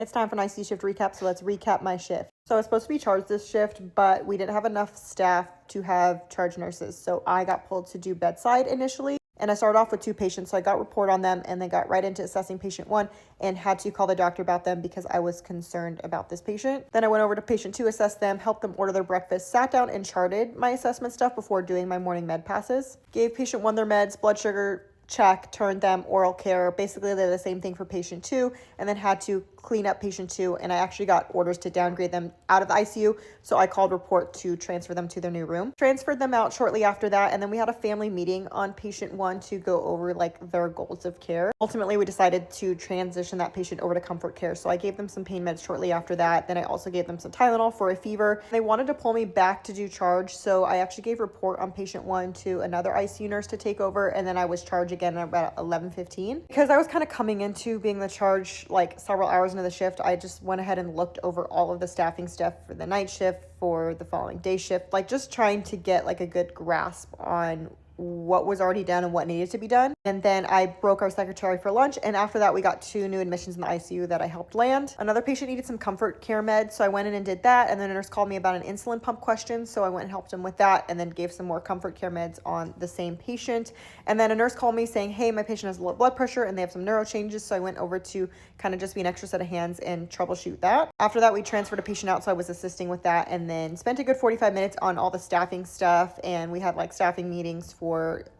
It's time for an IC shift recap, so let's recap my shift. So I was supposed to be charged this shift, but we didn't have enough staff to have charge nurses. So I got pulled to do bedside initially, and I started off with 2 patients. So I got report on them and then got right into assessing patient 1 and had to call the doctor about them because I was concerned about this patient. Then I went over to patient 2, assessed them, helped them order their breakfast, sat down and charted my assessment stuff before doing my morning med passes. Gave patient 1 their meds, blood sugar check, turned them, oral care. Basically, they're the same thing for patient 2, and then had to clean up patient 2, and I actually got orders to downgrade them out of the ICU, so I called report to transfer them to their new room. Transferred them out shortly after that, and then we had a family meeting on patient 1 to go over like their goals of care. Ultimately, we decided to transition that patient over to comfort care, so I gave them some pain meds shortly after that. Then I also gave them some Tylenol for a fever. They wanted to pull me back to do charge, so I actually gave report on patient 1 to another ICU nurse to take over, and then I was charged again at about 11:15. Because I was kind of coming into being the charge like several hours into the shift, I just went ahead and looked over all of the staffing stuff for the night shift, for the following day shift, like just trying to get like a good grasp on what was already done and what needed to be done. And then I broke our secretary for lunch, and after that we got 2 new admissions in the ICU that I helped land. Another patient needed some comfort care meds, so I went in and did that, and then a nurse called me about an insulin pump question, so I went and helped him with that, and then gave some more comfort care meds on the same patient. And then a nurse called me saying, hey, my patient has low blood pressure and they have some neuro changes, so I went over to kind of just be an extra set of hands and troubleshoot that. After that, we transferred a patient out, so I was assisting with that, and then spent a good 45 minutes on all the staffing stuff, and we had like staffing meetings for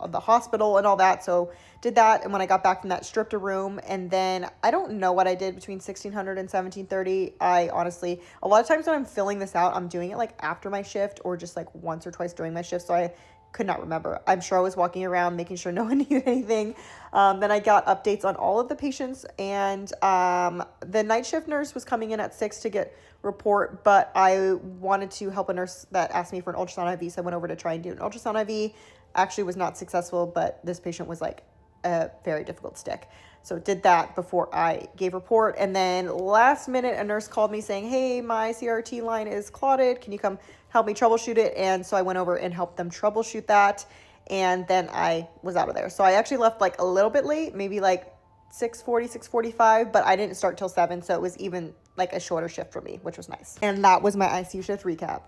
the hospital and all that, so did that. And when I got back from that, stripped a room, and then I don't know what I did between 1600 and 1730. I honestly, a lot of times when I'm filling this out, I'm doing it like after my shift or just like once or twice during my shift, so I could not remember. I'm sure I was walking around making sure no one needed anything. Then I got updates on all of the patients, and the night shift nurse was coming in at 6 to get report, but I wanted to help a nurse that asked me for an ultrasound IV, so I went over to try and do an ultrasound IV. Actually was not successful, but this patient was like a very difficult stick. So did that before I gave report. And then last minute, a nurse called me saying, hey, my CRT line is clotted. Can you come help me troubleshoot it? And so I went over and helped them troubleshoot that. And then I was out of there. So I actually left like a little bit late, maybe like 6:40, 6:45, but I didn't start till 7. So it was even like a shorter shift for me, which was nice. And that was my ICU shift recap.